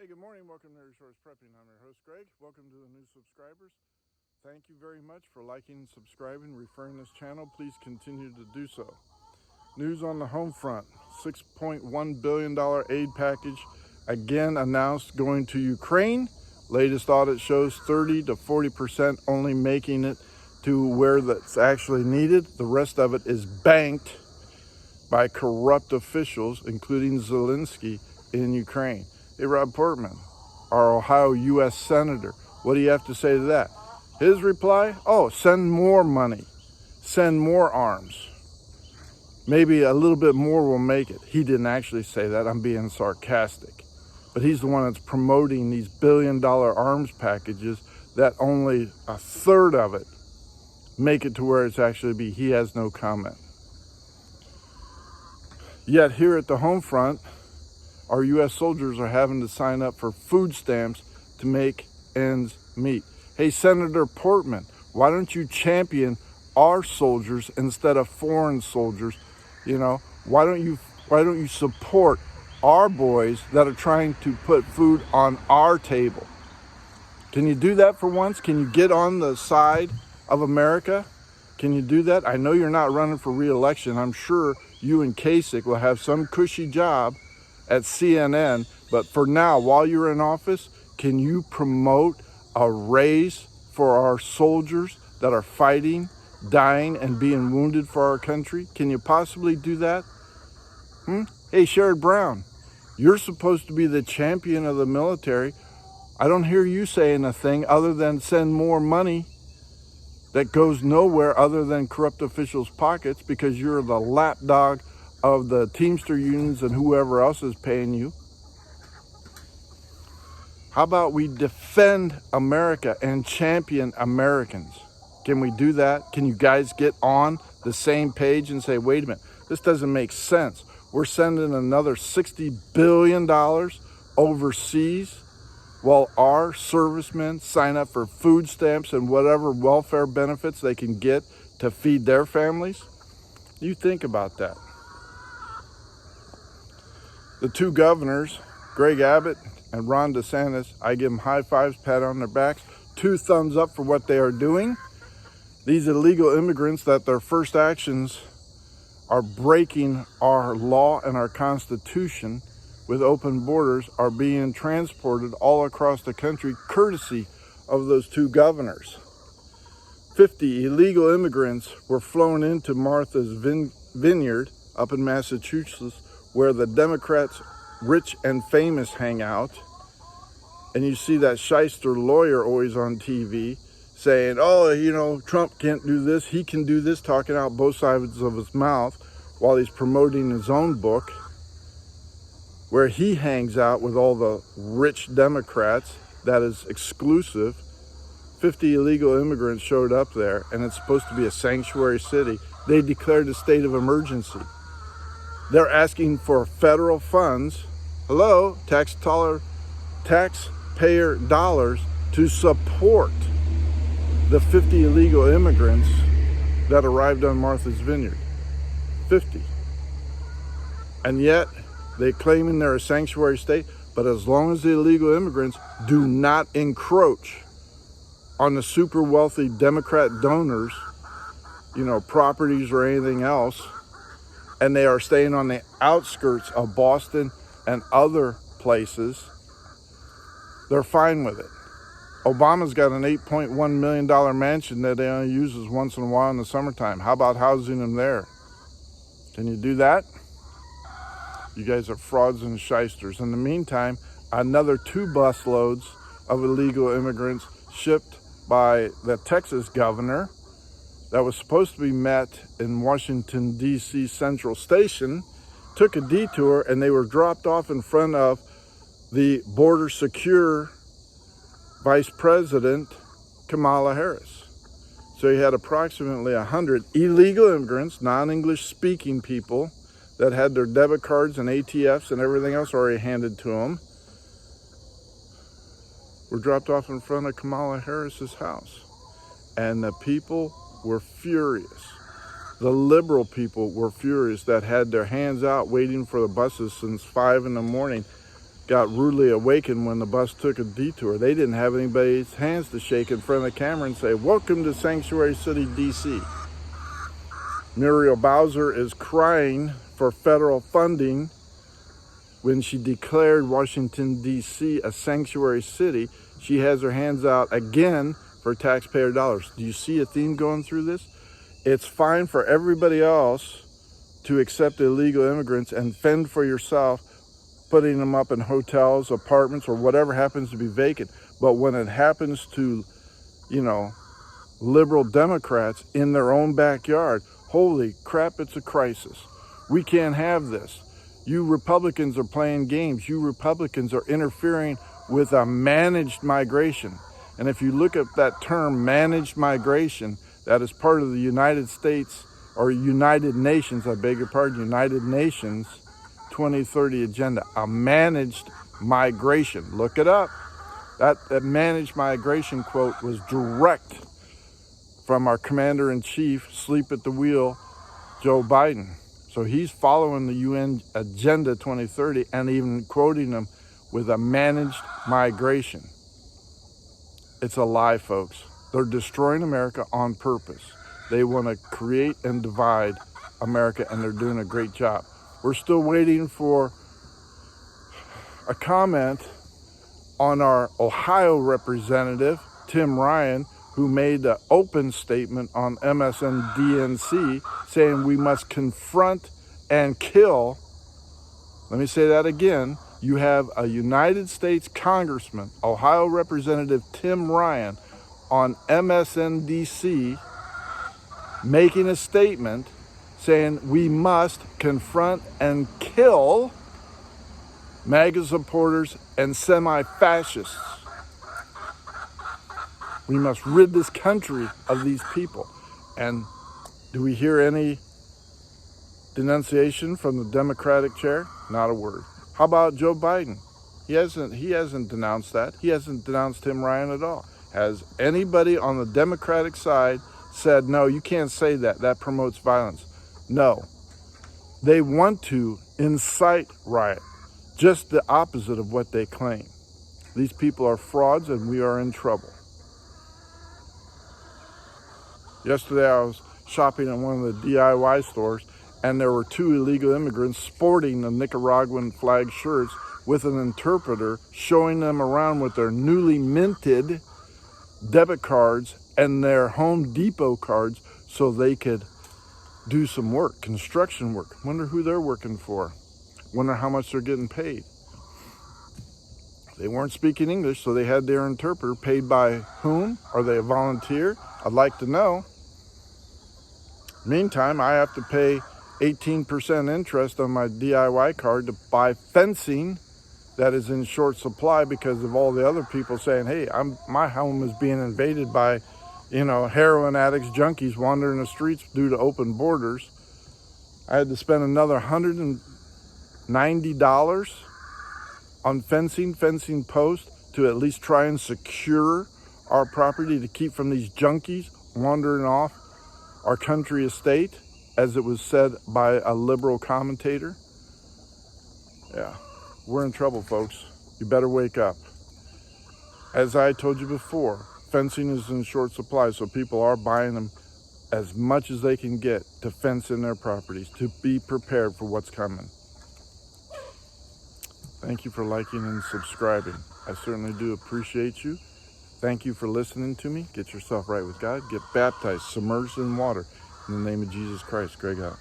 Hey, good morning. Welcome to Resource Prepping. I'm your host, Greg. Welcome to the new subscribers. Thank you very much for liking, subscribing, referring this channel. Please continue to do so. News on the home front. $6.1 billion aid package again announced going to Ukraine. Latest audit shows 30 to 40% only making it to where that's actually needed. The rest of it is banked by corrupt officials, including Zelensky in Ukraine. Hey, Rob Portman, our Ohio U.S. Senator, what do you have to say to that? His reply, send more money, send more arms. Maybe a little bit more will make it. He didn't actually say that, I'm being sarcastic. But he's the one that's promoting these billion-dollar arms packages that only a third of it make it to where it's actually be. He has no comment. Yet here at the home front, our U.S. soldiers are having to sign up for food stamps to make ends meet. Hey, Senator Portman, why don't you champion our soldiers instead of foreign soldiers? You know, why don't you support our boys that are trying to put food on our table? Can you do that for once? Can you get on the side of America? Can you do that? I know you're not running for re-election. I'm sure you and Kasich will have some cushy job at CNN, but for now, while you're in office, can you promote a raise for our soldiers that are fighting, dying, and being wounded for our country? Can you possibly do that? Hey, Sherrod Brown, you're supposed to be the champion of the military. I don't hear you saying a thing other than send more money that goes nowhere other than corrupt officials' pockets because you're the lapdog of the Teamster unions and whoever else is paying you. How about we defend America and champion Americans? Can we do that? Can you guys get on the same page and say, wait a minute, this doesn't make sense. We're sending another $60 billion overseas while our servicemen sign up for food stamps and whatever welfare benefits they can get to feed their families? You think about that. The two governors, Greg Abbott and Ron DeSantis, I give them high fives, pat on their backs, 2 thumbs up for what they are doing. These illegal immigrants that their first actions are breaking our law and our Constitution with open borders are being transported all across the country courtesy of those 2 governors. 50 illegal immigrants were flown into Martha's Vineyard up in Massachusetts, where the Democrats, rich and famous, hang out. And you see that shyster lawyer always on TV saying, Trump can't do this, he can do this, talking out both sides of his mouth while he's promoting his own book, where he hangs out with all the rich Democrats. That is exclusive. 50 illegal immigrants showed up there, and it's supposed to be a sanctuary city. They declared a state of emergency. They're asking for federal funds, taxpayer dollars, to support the 50 illegal immigrants that arrived on Martha's Vineyard. 50. And yet, they're claiming they're a sanctuary state, but as long as the illegal immigrants do not encroach on the super wealthy Democrat donors, properties or anything else, and they are staying on the outskirts of Boston and other places, they're fine with it. Obama's got an $8.1 million mansion that he only uses once in a while in the summertime. How about housing them there? Can you do that? You guys are frauds and shysters. In the meantime, another 2 busloads of illegal immigrants shipped by the Texas governor that was supposed to be met in Washington, D.C. Central Station, took a detour, and they were dropped off in front of the border secure Vice President Kamala Harris. So you had approximately 100 illegal immigrants, non-English speaking people, that had their debit cards and ATFs and everything else already handed to them, were dropped off in front of Kamala Harris's house. And the people were furious. The liberal people were furious that had their hands out waiting for the buses since 5 in the morning. got rudely awakened when the bus took a detour. They didn't have anybody's hands to shake in front of the camera and say, "Welcome to Sanctuary City, D.C." Muriel Bowser is crying for federal funding when she declared Washington, D.C. a sanctuary city. She has her hands out again for taxpayer dollars. Do you see a theme going through this? It's fine for everybody else to accept illegal immigrants and fend for yourself, putting them up in hotels, apartments, or whatever happens to be vacant. But when it happens to, liberal Democrats in their own backyard, holy crap, it's a crisis. We can't have this. You Republicans are playing games. You Republicans are interfering with a managed migration. And if you look at that term, managed migration, that is part of the United States, or United Nations, I beg your pardon, United Nations 2030 agenda, a managed migration. Look it up. That managed migration quote was direct from our commander-in-chief, sleep at the wheel, Joe Biden. So he's following the UN Agenda 2030 and even quoting them with a managed migration. It's a lie, folks. They're destroying America on purpose. They want to create and divide America, and they're doing a great job. We're still waiting for a comment on our Ohio representative, Tim Ryan, who made an open statement on MSNBC saying we must confront and kill. Let me say that again. You have a United States Congressman, Ohio Representative Tim Ryan, on MSNBC making a statement saying we must confront and kill MAGA supporters and semi-fascists. We must rid this country of these people. And do we hear any denunciation from the Democratic chair? Not a word. How about Joe Biden? He hasn't denounced that. He hasn't denounced Tim Ryan at all. Has anybody on the Democratic side said, no, you can't say that, that promotes violence? No. They want to incite riot, just the opposite of what they claim. These people are frauds and we are in trouble. Yesterday I was shopping at one of the DIY stores and there were two illegal immigrants sporting the Nicaraguan flag shirts with an interpreter showing them around with their newly minted debit cards and their Home Depot cards so they could do some work, construction work. Wonder who they're working for. Wonder how much they're getting paid. They weren't speaking English, so they had their interpreter. Paid by whom? Are they a volunteer? I'd like to know. Meantime, I have to pay 18% interest on my DIY card to buy fencing that is in short supply because of all the other people saying, hey, my home is being invaded by, heroin addicts, junkies wandering the streets due to open borders. I had to spend another $190 on fencing posts to at least try and secure our property to keep from these junkies wandering off our country estate, as it was said by a liberal commentator. Yeah, we're in trouble, folks. You better wake up. As I told you before, fencing is in short supply, so people are buying them as much as they can get to fence in their properties, to be prepared for what's coming. Thank you for liking and subscribing. I certainly do appreciate you. Thank you for listening to me. Get yourself right with God. Get baptized, submerged in water. In the name of Jesus Christ, Greg out.